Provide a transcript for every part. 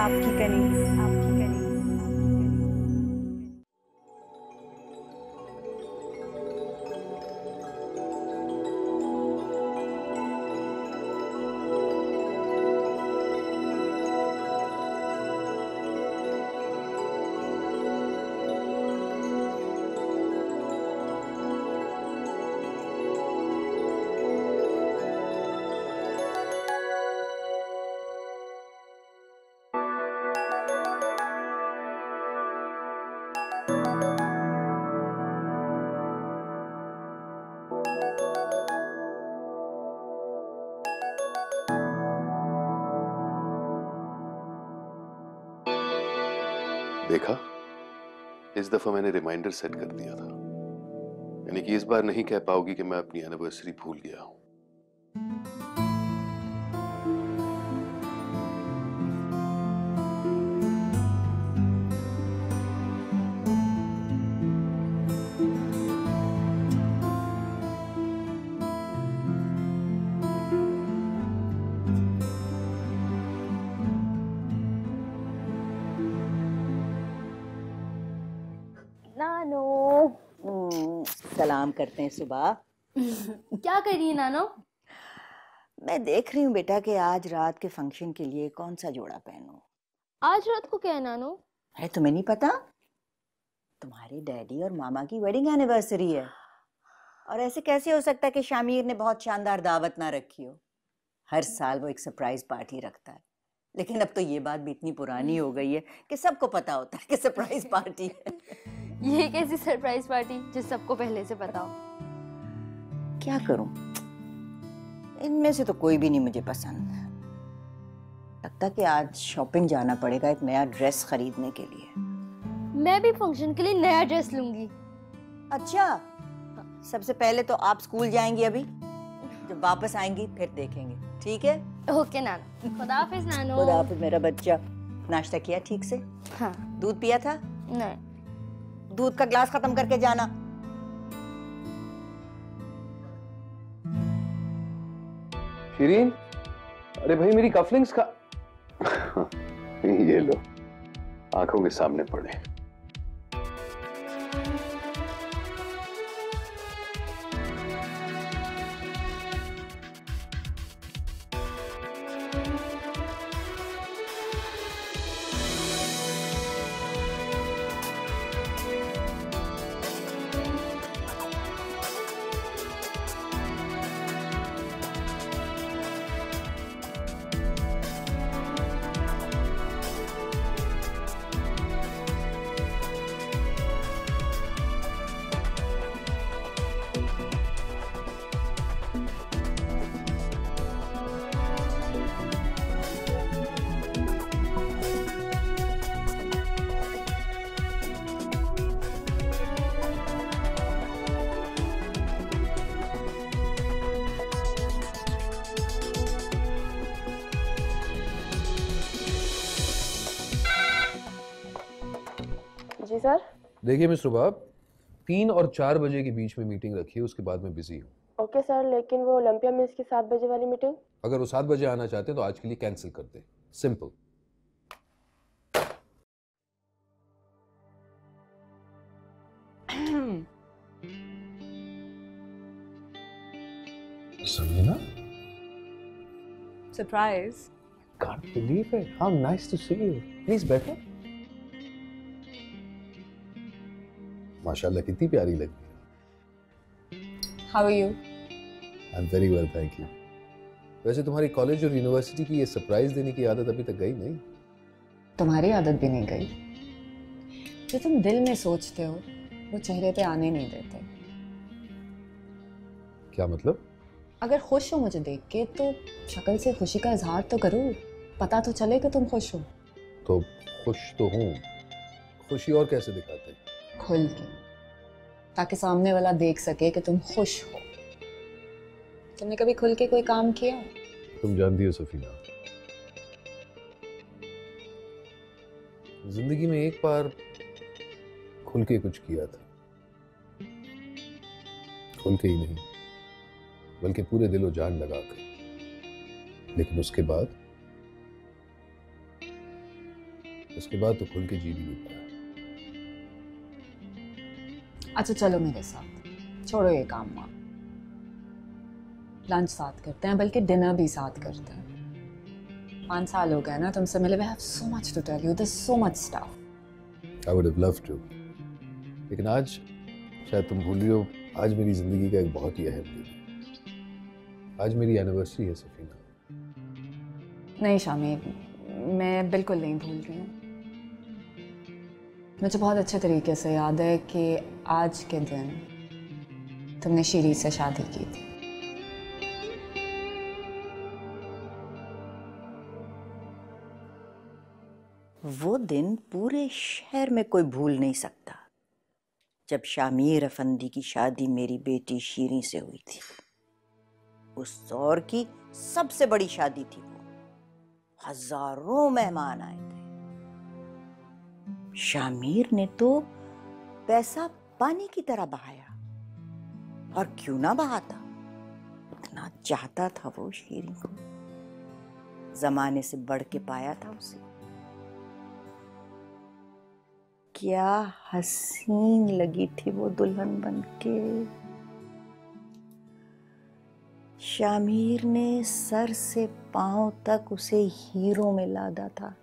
आपकी कलीग्स, आपकी कलीग्स। देखा, इस दफा मैंने रिमाइंडर सेट कर दिया था, यानी कि इस बार नहीं कह पाओगी कि मैं अपनी एनिवर्सरी भूल गया हूं। नानो। सलाम करते हैं सुबह। क्या कर रही है नानो? मैं देख रही हूँ बेटा कि आज रात के फंक्शन के लिए कौन सा जोड़ा पहनूं। आज रात को क्या है नानो? अरे तुम्हें नहीं पता, तुम्हारे डैडी और मामा की वेडिंग एनिवर्सरी है। और ऐसे कैसे हो सकता है कि शामिर ने बहुत शानदार दावत ना रखी हो। हर साल वो एक सरप्राइज पार्टी रखता है, लेकिन अब तो ये बात भी इतनी पुरानी हो गई है कि सबको पता होता है कि सरप्राइज पार्टी है। ये कैसी सरप्राइज पार्टी जो सबको पहले से पता हो? क्या करूं, इनमें से तो कोई भी नहीं मुझे पसंद। लगता कि आज शॉपिंग जाना पड़ेगा एक नया ड्रेस खरीदने के लिए। मैं भी फंक्शन के लिए नया ड्रेस लूंगी। अच्छा, सबसे पहले तो आप स्कूल जाएंगी, अभी जब वापस आएंगी फिर देखेंगे, ठीक है? ओके नानो। खुदा हाफिज नानो। खुदा हाफिज मेरा बच्चा। नाश्ता किया ठीक से? हाँ। दूध पिया था? नहीं। दूध का ग्लास खत्म करके जाना। शिरीन, अरे भाई मेरी कफलिंग्स का ये लो, आंखों के सामने पड़े। जी सर। देखिए मिस्टर बाब, 3 और 4 बजे के बीच में मीटिंग रखिए, उसके बाद मैं बिजी हूँ। ओके सर, लेकिन वो ओलंपिया मिल्स की 7 बजे वाली मीटिंग? अगर वो 7 बजे आना चाहते हैं तो आज के लिए कैंसिल कर दें, simple. Samina? Surprise. Can't believe it. How nice to see you. Please बैठो। माशाल्लाह कितनी प्यारी लगती है। How are you? I'm very well, thank you. वैसे तुम्हारी कॉलेज और यूनिवर्सिटी की ये सरप्राइज देने की आदत अभी तक गई नहीं? तुम्हारी आदत भी नहीं गई। जो तुम दिल में सोचते हो वो चेहरे पे आने नहीं देते। क्या मतलब? अगर खुश हो मुझे देख के तो शक्ल से खुशी का इजहार तो करो, पता तो चले कि तुम खुश हो। तो खुश तो हूँ, खुशी और कैसे दिखाते हैं? खुल के, ताकि सामने वाला देख सके कि तुम खुश हो। तुमने कभी खुल के कोई काम किया? तुम जानती हो सफीना, जिंदगी में एक बार खुल के कुछ किया था। खुल के ही नहीं, बल्कि पूरे दिलो जान लगाकर। लेकिन उसके बाद उसके बाद तो खुल के जी भी नहीं पाया। अच्छा चलो मेरे साथ, छोड़ो ये काम वाम, लंच साथ करते हैं, बल्कि डिनर भी साथ करते हैं। 5 साल हो गए ना तुमसे मिले, we have so much to tell you, there's so much stuff. I would have loved to, लेकिन आज शायद तुम भूल रही हो, आज मेरी जिंदगी का एक बहुत ही अहम दिन है। आज मेरी एनिवर्सरी है सफीना। नहीं शामीर, मैं बिल्कुल नहीं भूल रही हूँ। मुझे बहुत अच्छे तरीके से याद है कि आज के दिन तुमने शीरी से शादी की थी। वो दिन पूरे शहर में कोई भूल नहीं सकता, जब शामीर अफंदी की शादी मेरी बेटी शीरी से हुई थी। उस दौर की सबसे बड़ी शादी थी वो, हजारों मेहमान आए थे। शामीर ने तो पैसा पानी की तरह बहाया, और क्यों ना बहाता, इतना चाहता था वो शीरी को, जमाने से बढ़ के पाया था उसे। क्या हसीन लगी थी वो दुल्हन बनके। शामीर ने सर से पांव तक उसे हीरों में लादा था।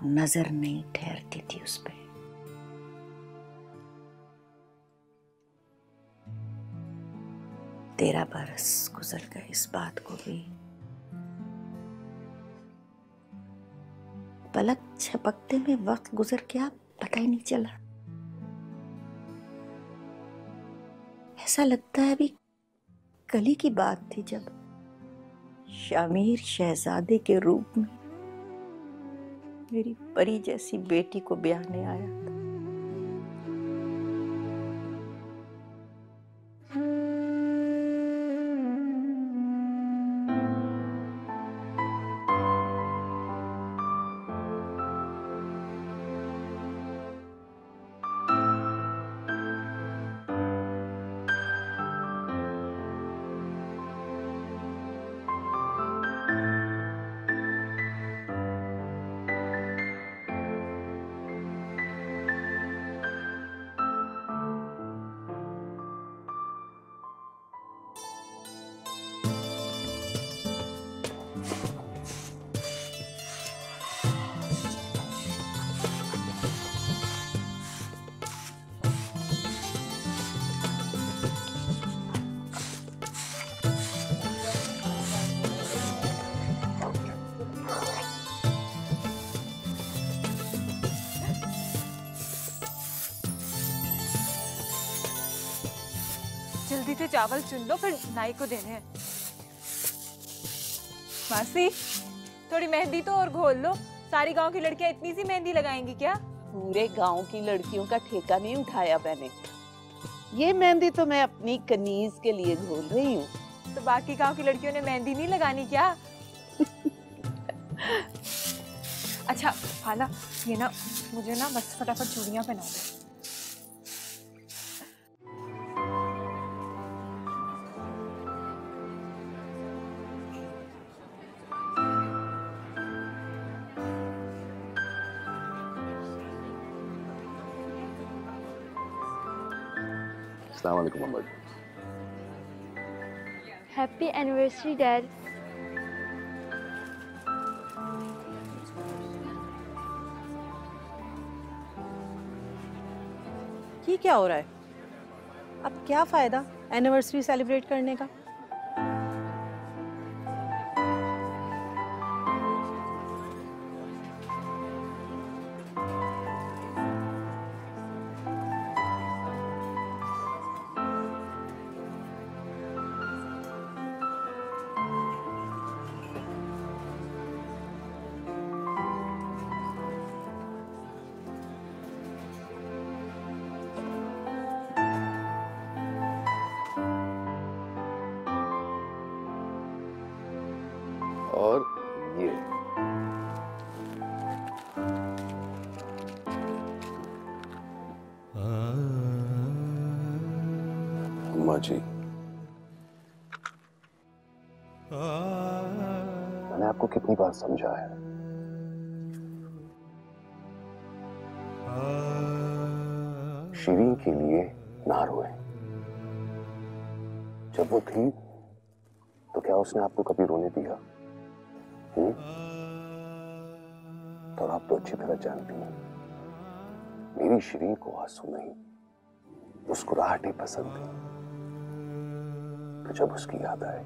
नजर नहीं ठहरती थी उस पे। तेरह बरस गुजर गए इस बात को भी। पलक झपकते में वक्त गुजर गया, पता ही नहीं चला। ऐसा लगता है अभी कल ही की बात थी जब शामीर शहजादे के रूप में मेरी परी जैसी बेटी को ब्याहने आया था। जल्दी से चावल चुन लो, फिर नाई को देने हैं। मासी, थोड़ी मेहंदी तो और घोल लो। सारी गांव की लड़कियां इतनी सी मेहंदी लगाएंगी क्या? पूरे गांव की लड़कियों का ठेका नहीं उठाया मैंने। ये मेहंदी तो मैं अपनी कनीज के लिए घोल रही हूँ। तो बाकी गांव की लड़कियों ने मेहंदी नहीं लगानी क्या? अच्छा खाला, ये ना मुझे ना बस फटाफट चूड़ियां पहना दो। अस्सलाम वालेकुम अम्मा जी। Happy anniversary dad. ये क्या हो रहा है? अब क्या फायदा एनिवर्सरी सेलिब्रेट करने का? और ये अम्मा जी, मैंने आपको कितनी बार समझाया है। शीरीन के लिए ना रोए। जब वो थी तो क्या उसने आपको कभी रोने दिया? तो आप तो अच्छी तरह जानती हैं, मेरी शीरीन को आंसू नहीं, मुस्कुराहटें पसंद है। तो जब उसकी याद आए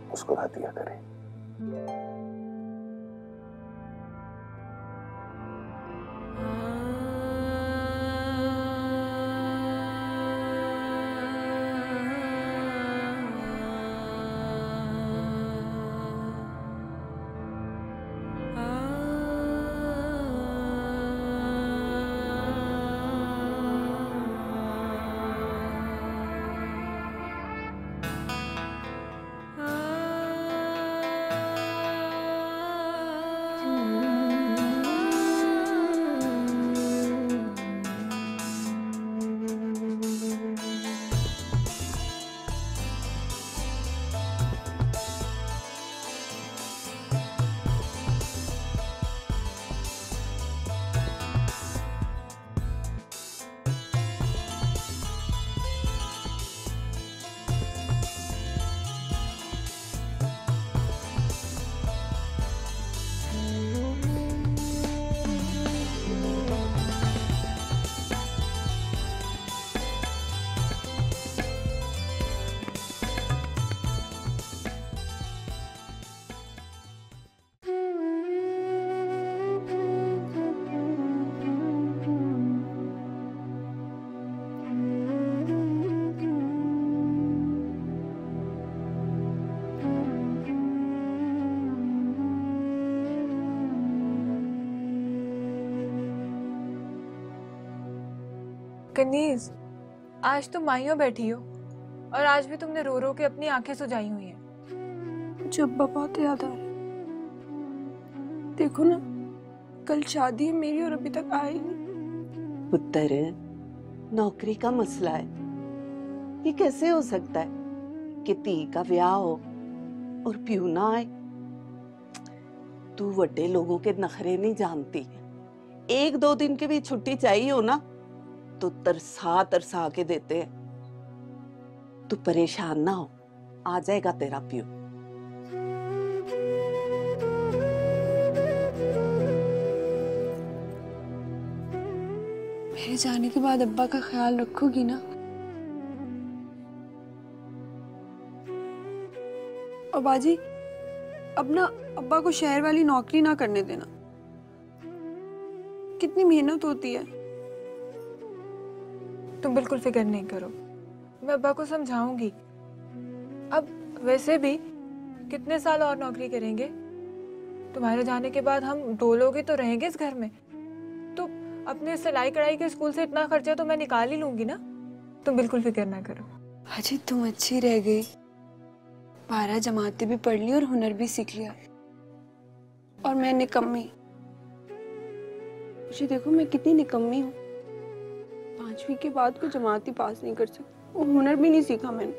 मुस्कुरा दिया करें। कनीज, आज तुम माइयों बैठी हो और आज भी तुमने रो रो के अपनी आंखें सुजाई हुई हैं। मुझे अब्बा बहुत याद आ रहे। देखो ना, कल शादी है मेरी और अभी तक आए नहीं। पुत्र, नौकरी का मसला है। ये कैसे हो सकता है कि धी का ब्याह हो और प्यू ना आए? तू बड़े लोगों के नखरे नहीं जानती। 1-2 दिन की भी छुट्टी चाहिए हो ना तो तरसा तरसा के देते हैं। तू परेशान ना हो, आ जाएगा तेरा प्यू। मेरे जाने के बाद अब्बा का ख्याल रखोगी ना? और बाजी, अब ना अब्बा को शहर वाली नौकरी ना करने देना। कितनी मेहनत होती है। तुम बिल्कुल फिक्र नहीं करो, मैं अब्बा को समझाऊंगी। अब वैसे भी कितने साल और नौकरी करेंगे? तुम्हारे जाने के बाद हम 2 लोग ही तो रहेंगे इस घर में। तो अपने सिलाई कढ़ाई के स्कूल से इतना खर्चा तो मैं निकाल ही लूंगी ना। तुम बिल्कुल फिक्र ना करो। अजी तुम अच्छी रह गई, 12 जमातें भी पढ़ ली और हुनर भी सीख लिया। और मैं निकम्मी। मुझे देखो मैं कितनी निकम्मी हूँ। 5वीं के बाद कोई जमात ही पास नहीं कर सकती और हुनर भी नहीं सीखा मैंने।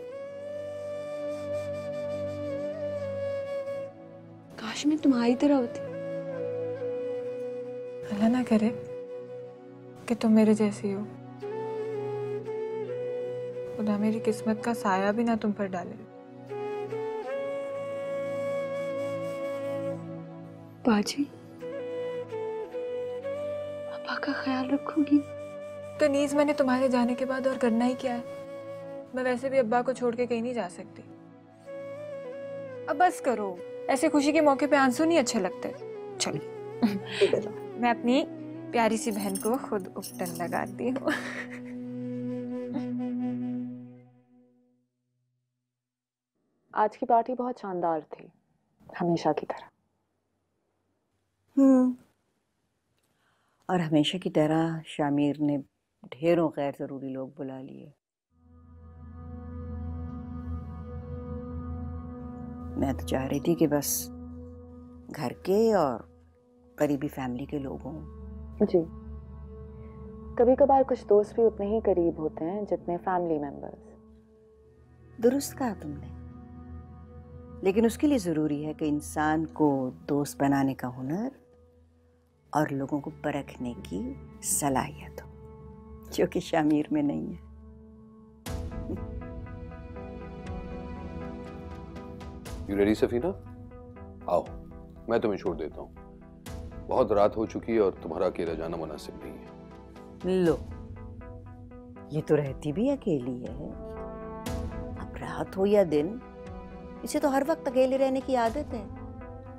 काश मैं तुम्हारी तरह होती। अल्लाह ना करे कि तुम मेरे जैसी हो। खुदा मेरी किस्मत का साया भी ना तुम पर डाले। बाजी, पापा का ख्याल रखोगी? कनीज, मैंने तुम्हारे जाने के बाद और करना ही क्या है? मैं वैसे भी अब्बा को छोड़ के कहीं नहीं जा सकती। अब बस करो, ऐसे खुशी के मौके पे आंसू नहीं अच्छे लगते। चलो मैं अपनी प्यारी सी बहन को खुद उपटन लगाती हूँ। आज की पार्टी बहुत शानदार थी, हमेशा की तरह। और हमेशा की तरह शामिर ने ढेरों गैर जरूरी लोग बुला लिए। मैं तो चाह रही थी कि बस घर के और करीबी फैमिली के लोग हों। जी, कभी कभार कुछ दोस्त भी उतने ही करीब होते हैं जितने फैमिली मेंबर्स। दुरुस्त कहा तुमने। लेकिन उसके लिए ज़रूरी है कि इंसान को दोस्त बनाने का हुनर और लोगों को परखने की सलाहियत हो, जो कि शामिर में नहीं है। You ready Safina? आओ, मैं तुम्हें छोड़ देता हूँ। बहुत रात हो चुकी है और तुम्हारा अकेला जाना मुनासिब नहीं है। लो, ये तो रहती भी अकेली है। अब रात हो या दिन, इसे तो हर वक्त अकेले रहने की आदत है।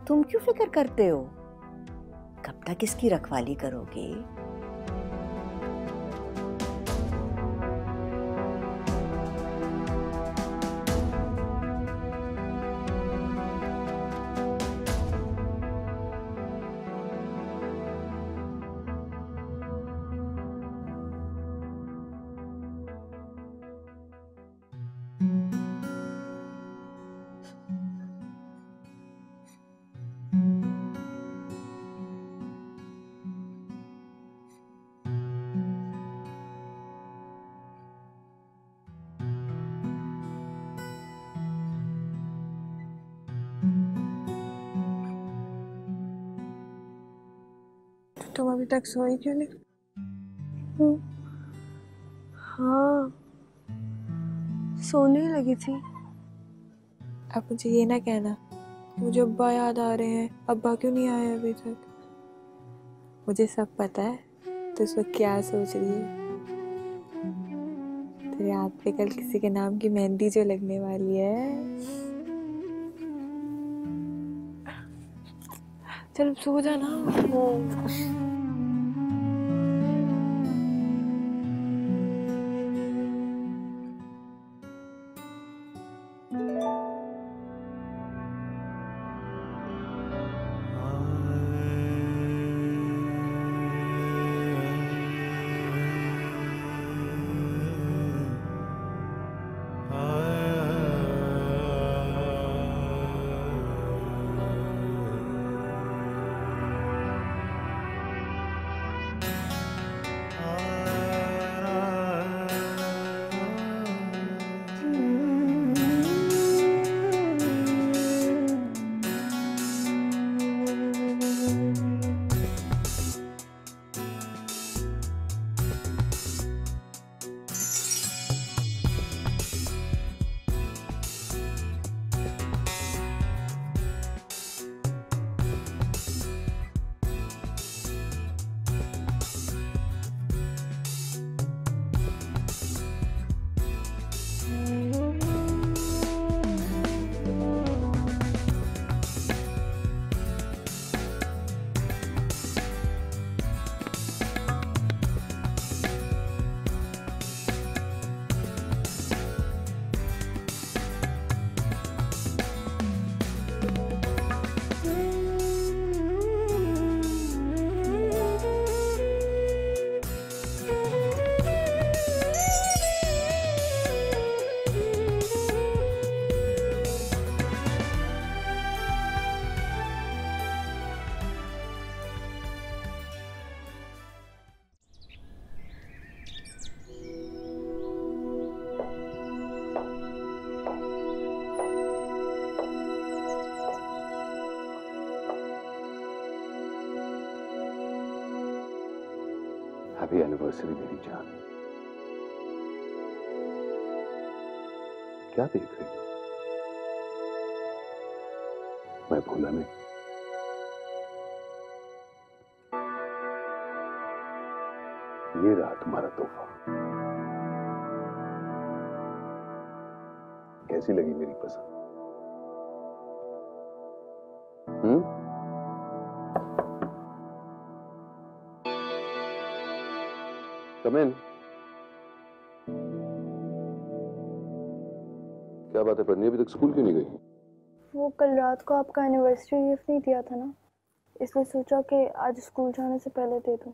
तुम क्यों फिक्र करते हो? कब तक इसकी रखवाली करोगे? तुम अभी तक सोई क्यों नहीं? हाँ, सोने ही लगी थी। अब मुझे ये ना कहना कि मुझे अब्बा याद आ रहे हैं, अब्बा क्यों नहीं आए अभी तक। मुझे सब पता है तो इस वक्त क्या सोच रही है। तेरे हाथ पे कल किसी के नाम की मेहंदी जो लगने वाली है। चल सो जा ना। हैप्पी एनिवर्सरी मेरी जान। क्या देख रही हो? मैं भूला नहीं। ये रहा तुम्हारा तोहफा। कैसी लगी मेरी पसंद? Come in. क्या बात है पन्नी, अभी तक स्कूल क्यों नहीं गई? वो कल रात को आपका एनिवर्सरी गिफ्ट नहीं दिया था ना, इसलिए सोचा कि आज स्कूल जाने से पहले दे दूं।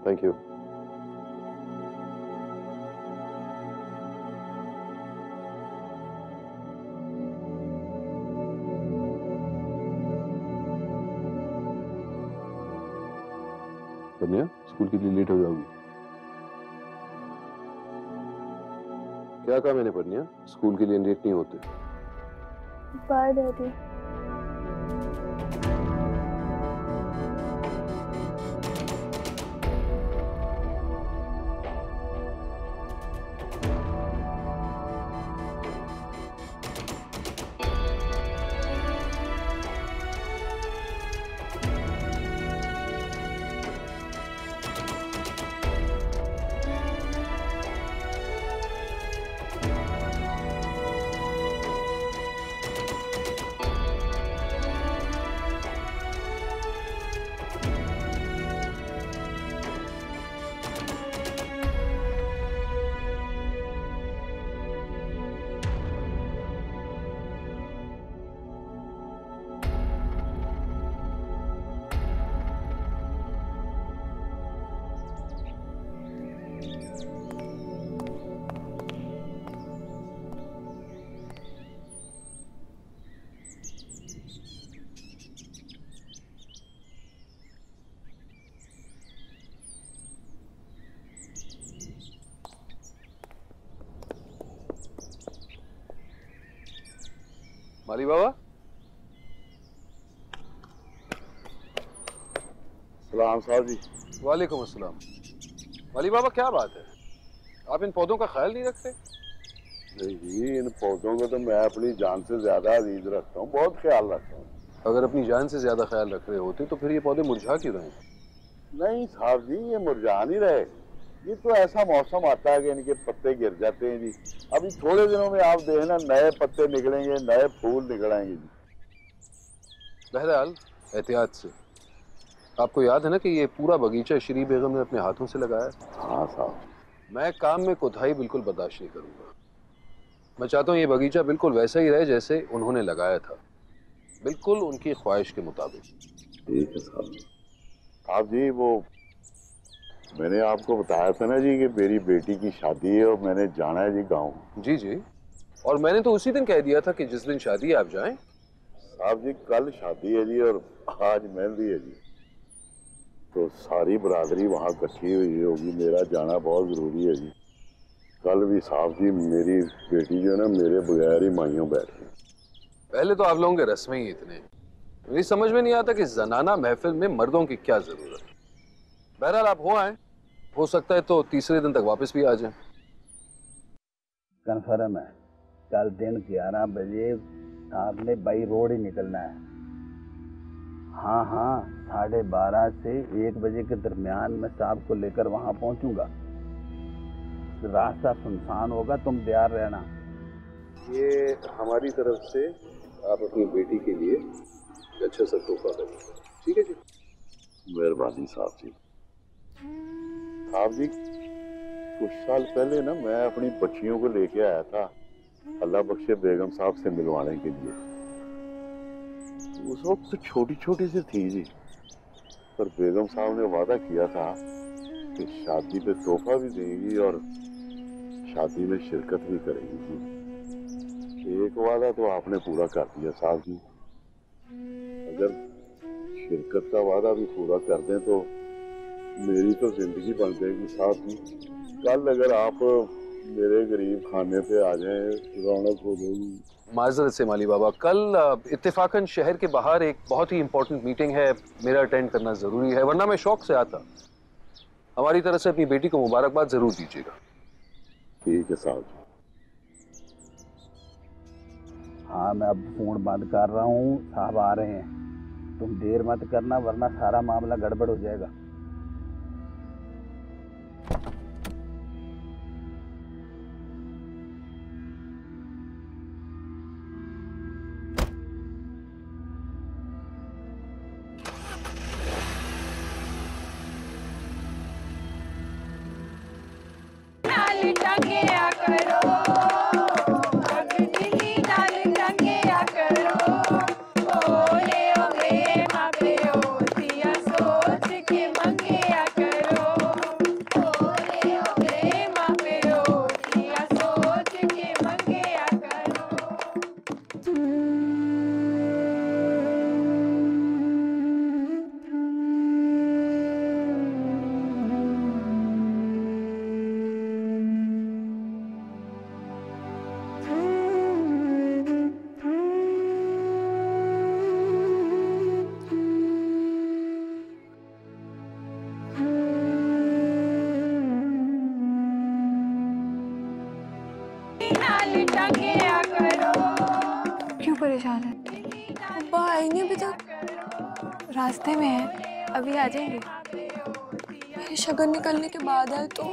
Thank you. कन्या, स्कूल के लिए लेट हो जाओगी। क्या कहा मैंने परनिया? स्कूल के लिए लेट नहीं होते? Bye daddy. माली बाबा। सलाम साहब जी। वालेकुम अस्सलाम। माली बाबा क्या बात है, आप इन पौधों का ख्याल नहीं रखते? नहीं जी, इन पौधों को तो मैं अपनी जान से ज्यादा अजीज रखता हूँ, बहुत ख्याल रखता हूँ। अगर अपनी जान से ज्यादा ख्याल रख रहे होते तो फिर ये पौधे मुरझा क्यों रहे? नहीं साहब जी, ये मुरझा नहीं रहे। ये तो ऐसा मौसम आता है कि इनके पत्ते गिर जाते हैं जी। अभी थोड़े दिनों में आप देखना नए पत्ते निकलेंगे, नए फूल निकलेंगे जी। बहरहाल एहतियात से। आपको याद है ना कि ये पूरा बगीचा श्री बेगम ने अपने हाथों से लगाया? हाँ साहब। मैं काम में कोताही बिल्कुल बर्दाश्त नहीं करूंगा। मैं चाहता हूँ ये बगीचा बिल्कुल वैसा ही रहे जैसे उन्होंने लगाया था, बिल्कुल उनकी ख्वाहिश के मुताबिक। ठीक है साहब। साहब जी, वो मैंने आपको बताया था ना जी कि मेरी बेटी की शादी है और मैंने जाना है जी गाँव। जी जी, और मैंने तो उसी दिन कह दिया था कि जिस दिन शादी है आप जाएं। साहब जी, कल शादी है जी और आज मेहंदी है जी, तो सारी बरादरी वहाँ इकट्ठी हुई होगी, मेरा जाना बहुत जरूरी है जी। कल भी साहब जी मेरी बेटी जो है ना मेरे बगैर ही माइयों बैठ गई। पहले तो आप लोगों के रस्में ही इतने, मेरी समझ में नहीं आता कि जनाना महफिल में मर्दों की क्या जरूरत है। बहरहाल आप हो आए, हो सकता है तो तीसरे दिन तक वापस भी आ जाएं। कन्फर्म है, कल दिन 11 बजे आपने बाई रोड ही निकलना है। हाँ हाँ, 12:30 से 1 बजे के दरमियान मैं साहब को लेकर वहाँ पहुँचूंगा। रास्ता सुनसान होगा, तुम तैयार रहना। ये हमारी तरफ से आप अपनी बेटी के लिए अच्छा सा तोहफा देंगे, ठीक है जी? मेहरबानी साहब जी। साहब जी, कुछ साल पहले ना मैं अपनी बच्चियों को लेके आया था अल्लाह बख्शे बेगम साहब से मिलवाने के लिए। उस वक्त तो छोटी छोटी सी थी जी, पर बेगम साहब ने वादा किया था कि शादी पे तोहफा भी देंगी और शादी में शिरकत भी करेगी जी। एक वादा तो आपने पूरा कर दिया साहब जी, अगर शिरकत का वादा भी पूरा कर दें तो मेरी तो जिंदगी बन जाएगी साहब जी। कल अगर आप मेरे गरीब खाने पे आ जाएं, रौनक हो जाएगी। माजरत से माली बाबा, कल इत्तेफाकन शहर के बाहर एक बहुत ही इंपॉर्टेंट मीटिंग है, मेरा अटेंड करना जरूरी है, वरना मैं शौक से आता। हमारी तरफ से अपनी बेटी को मुबारकबाद जरूर दीजिएगा। ठीक है साहब जी। हाँ, मैं अब फोन बंद कर रहा हूँ, साहब आ रहे हैं। तुम देर मत करना वरना सारा मामला गड़बड़ हो जाएगा। के क्यों परेशान है? अब्बा आएंगे अभी तक, रास्ते में है, अभी आ जाएंगे। मेरे शगन निकलने के बाद है तो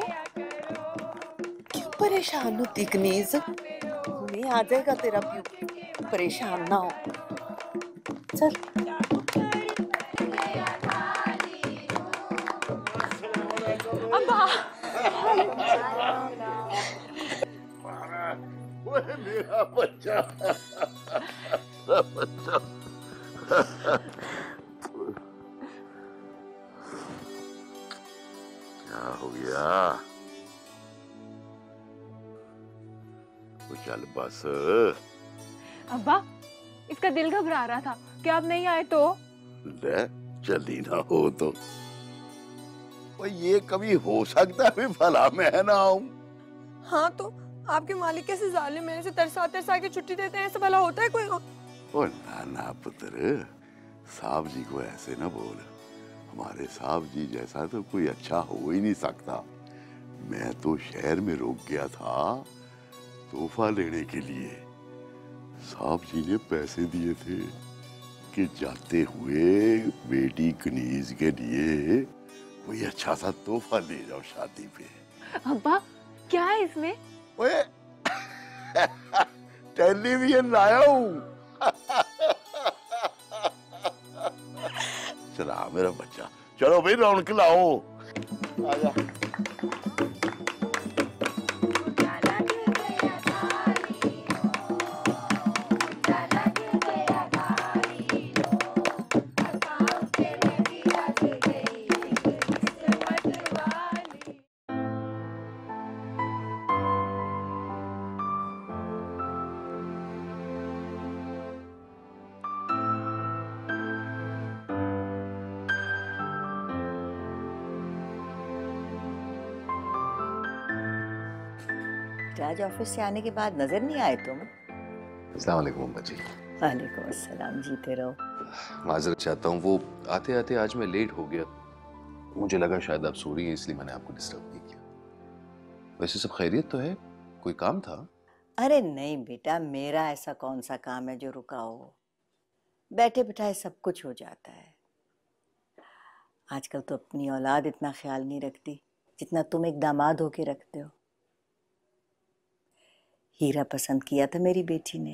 क्यों परेशान होती कनीज? नहीं आ जाएगा तेरा प्यू, परेशान ना हो। चल अब्बा। ओए मेरा बच्चा, बच्चा। क्या हो गया? तो चल बस। अब्बा, इसका दिल घबरा रहा था कि आप नहीं आए तो। ले जल्दी ना हो तो ये कभी हो सकता है भला मैं ना आऊं? हाँ तो आपके मालिक कैसे जालिम है, ऐसे तरसा तरसा के छुट्टी देते हैं, ऐसा भला होता है कोई? ओ ना पुत्र, साहब जी को ऐसे ना बोल। हमारे साहब जी जैसा तो कोई अच्छा हो ही नहीं सकता। मैं तो शहर में रुक गया था तोहफा लेने के लिए। साहब जी ने पैसे दिए थे कि जाते हुए बेटी कनीज के लिए कोई अच्छा सा तोहफा ले जाओ शादी पे। अब्बा क्या है इसमें? ओए टेलीविजन लाया हूँ। चला मेरा बच्चा, चलो भाई रौनक लाओ। आजा। आज ऑफिस से आने के बाद नजर नहीं आए तुम। अस्सलाम वालेकुम अम्मा जी। वालेकुम अस्सलाम, जीते रहो। माजरत चाहता हूँ, वो आते आते आज मैं लेट हो गया। मुझे लगा शायद आप सो रही हैं, इसलिए मैंने आपको डिस्टर्ब नहीं किया। वैसे सब खैरियत तो है? कोई काम था? अरे नहीं बेटा, मेरा ऐसा कौन सा काम है जो रुका हो। बैठे बिठाए सब कुछ हो जाता है। आजकल तो अपनी औलाद इतना ख्याल नहीं रखती जितना तुम एक दामाद होके रखते हो। हीरा पसंद किया था मेरी बेटी ने,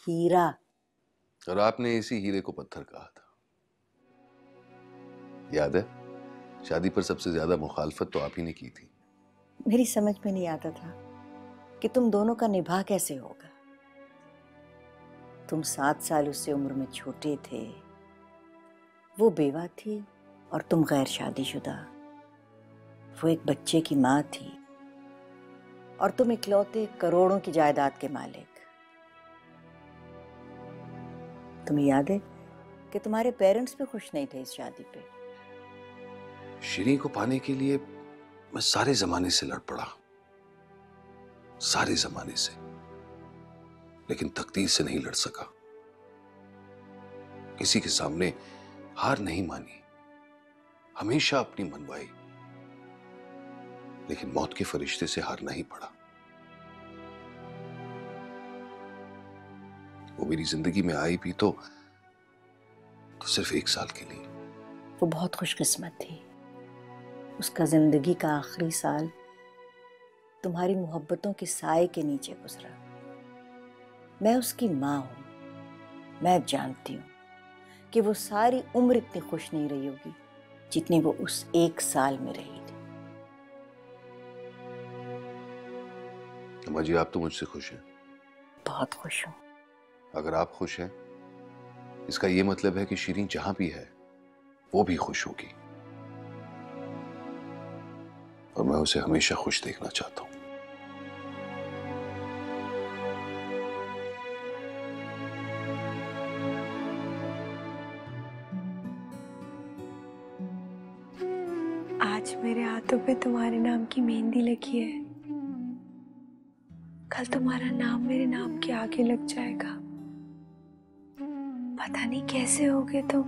हीरा। और आपने इसी हीरे को पत्थर कहा था, याद है? शादी पर सबसे ज्यादा मुखालफत तो आप ही ने की थी। मेरी समझ में नहीं आता था कि तुम दोनों का निभाह कैसे होगा। तुम 7 साल उससे उम्र में छोटे थे, वो बेवा थी और तुम गैर शादीशुदा। वो एक बच्चे की माँ थी और तुम इकलौते करोड़ों की जायदाद के मालिक। तुम्हें याद है कि तुम्हारे पेरेंट्स भी खुश नहीं थे इस शादी पे। शिरीन को पाने के लिए मैं सारे जमाने से लड़ पड़ा, सारे जमाने से, लेकिन तकदीर से नहीं लड़ सका। किसी के सामने हार नहीं मानी, हमेशा अपनी मनवाई, लेकिन मौत के फरिश्ते से हारना ही पड़ा। वो मेरी जिंदगी में आई भी तो सिर्फ 1 साल के लिए। वो बहुत खुशकिस्मत थी। उसका जिंदगी का आखिरी साल तुम्हारी मोहब्बतों के साए के नीचे गुजरा। मैं उसकी माँ हूं, मैं जानती हूँ कि वो सारी उम्र इतनी खुश नहीं रही होगी जितनी वो उस 1 साल में रही थी। अम्मा जी, आप तो मुझसे खुश हैं? बहुत खुश हूँ। अगर आप खुश हैं, इसका ये मतलब है कि शिरीन जहां भी है वो भी खुश होगी, और मैं उसे हमेशा खुश देखना चाहता हूं। आज मेरे हाथों पे तुम्हारे नाम की मेहंदी लगी है, कल तुम्हारा नाम मेरे नाम के आगे लग जाएगा। पता नहीं कैसे होगे तुम।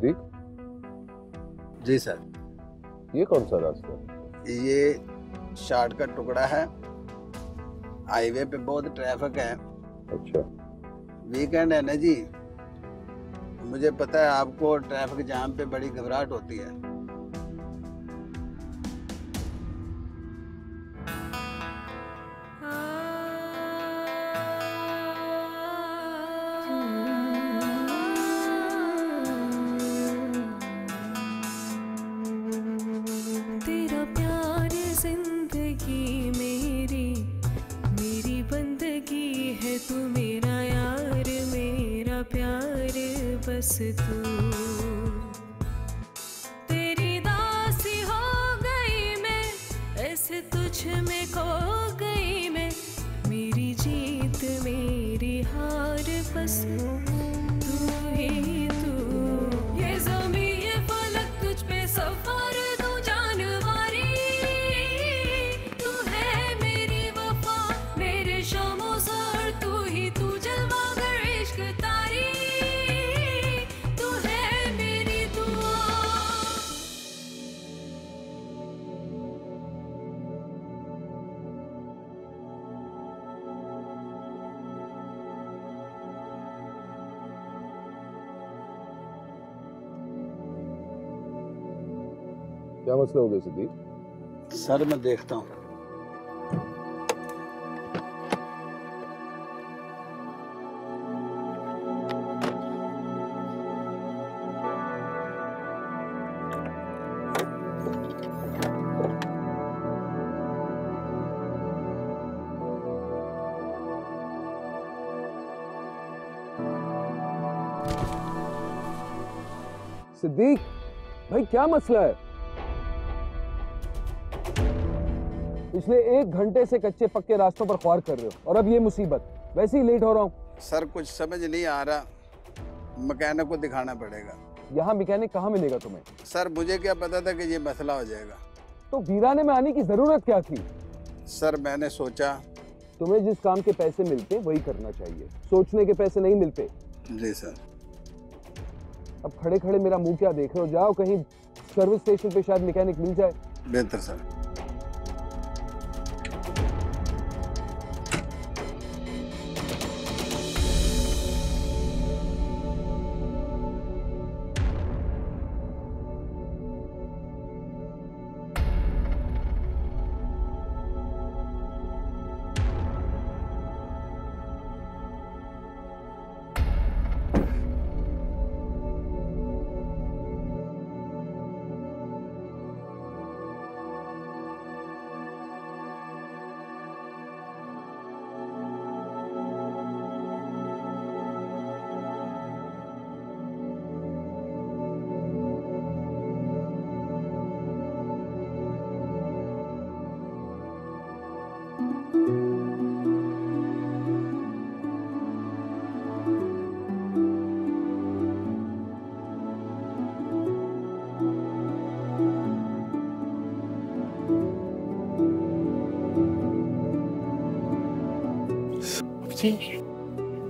सिद्दीक, जी सर। ये कौन सा रास्ता है? ये शार्ट का टुकड़ा है, हाईवे पे बहुत ट्रैफिक है। अच्छा, वीकेंड है ना जी, मुझे पता है आपको ट्रैफिक जाम पे बड़ी घबराहट होती है। तेरा प्यार जिंदगी मेरी, मेरी बंदगी है तू मेरा यार, मेरा प्यार बस तू। तेरी दासी हो गई मैं, ऐसे तुझ में खो गई मैं, मेरी जीत मेरी हार बस तू ही तू। ये ज़मीं ये फलक तुझ पे सफर तू जानवारी, तू है मेरी वफा मेरे शामो सर, तू ही तू जलवागर इश्क तारी, तू है मेरी दुआ। क्या मसला हो गया सिद्दीक? सर मैं देखता हूँ। सिद्दीक भाई, क्या मसला है? पिछले 1 घंटे से कच्चे पक्के रास्तों पर ख्वार कर रहे हो और अब ये मुसीबत, वैसे ही लेट हो रहा हूँ। सर कुछ समझ नहीं आ रहा, मैकेनिक को दिखाना पड़ेगा। यहाँ मैकेनिक कहाँ मिलेगा तुम्हें? सर मुझे क्या पता था कि ये मसला हो जाएगा। तो वीराने में आने की जरूरत क्या थी? सर मैंने सोचा। तुम्हें जिस काम के पैसे मिलते वही करना चाहिए, सोचने के पैसे नहीं मिलते। जी सर। अब खड़े खड़े मेरा मुंह क्या देख रहे हो? जाओ कहीं सर्विस स्टेशन पे, शायद मैकेनिक मिल जाए। बेहतर सर।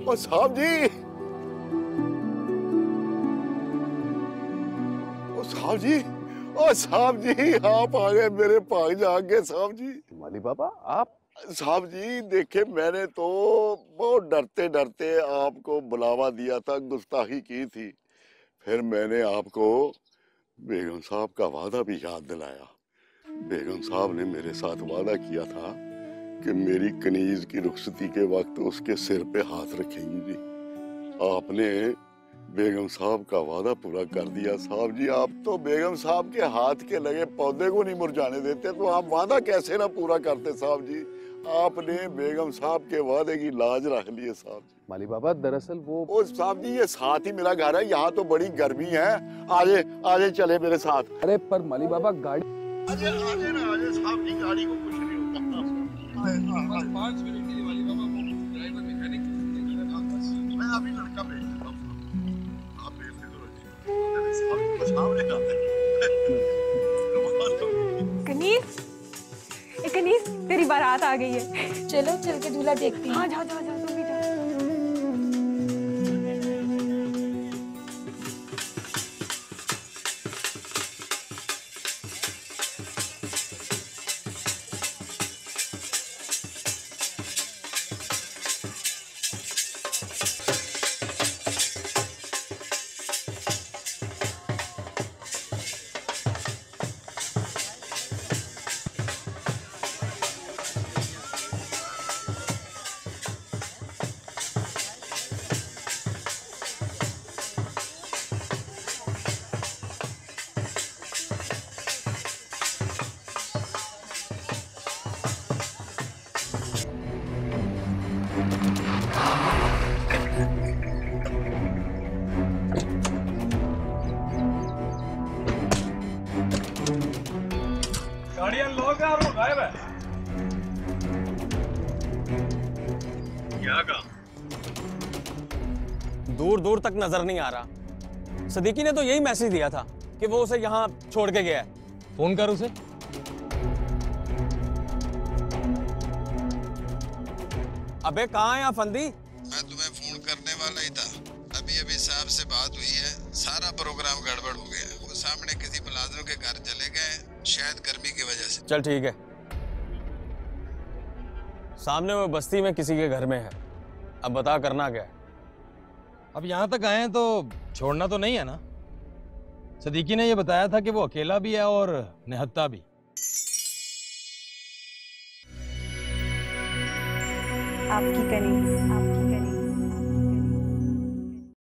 ओ साहब जी, ओ साहब जी, ओ साहब जी, आप आ गए मेरे भाग आगे। साहब जी, माली बाबा आप? साहब जी देखे, मैंने तो बहुत डरते डरते आपको बुलावा दिया था, गुस्ताखी की थी, फिर मैंने आपको बेगम साहब का वादा भी याद दिलाया। बेगम साहब ने मेरे साथ वादा किया था कि मेरी कनीज की रुखसती के वक्त उसके सिर पे हाथ रखेंगी जी। आपने बेगम साहब का वादा पूरा कर दिया। साहब जी, आप तो बेगम साहब के हाथ के लगे पौधे को नहीं मुरझाने देते, तो आप वादा कैसे ना पूरा करते? साहब जी, आपने बेगम साहब के वादे की लाज रख लिए। साहब जी, माली बाबा दरअसल वो साहब जी, ये साथ ही मेरा घर है, यहाँ तो बड़ी गर्मी है, आजे आजे चले मेरे साथ। अरे पर माली बाबा गाड़ी, आजे आजे ना आजे साहब जी, गाड़ी को कुछ नहीं होता। 5 मिनट के लिए माली बाबा, वो ड्राइवर मैकेनिक मैं अभी लड़का भेजता हूं, आप बेफिक्र रहिए, साहब सामने आते हैं। कनीज, तेरी बारात आ गई है। चलो चल के दूल्हा देखती हैं। हाँ जाओ जाओ जाओ, तुम भी जाओ। गाड़ियां लोग और वो गायब है। क्या कहा? दूर दूर तक नजर नहीं आ रहा। सदीकी ने तो यही मैसेज दिया था कि वो उसे यहाँ छोड़ के गया है। फोन कर उसे। अबे कहाँ है फंदी? मैं तुम्हें फोन करने वाला ही था। अभी अभी साहब से बात हुई है, सारा प्रोग्राम गड़बड़ हो गया। वो सामने किसी मुलाजिम के घर चले गए, शायद गर्मी की वजह से। चल ठीक है, सामने वो बस्ती में किसी के घर में है। अब बता करना क्या है? अब यहाँ तक आए हैं तो छोड़ना तो नहीं है ना। सदीकी ने ये बताया था कि वो अकेला भी है और निहत्ता भी। आपकी करीब, आपकी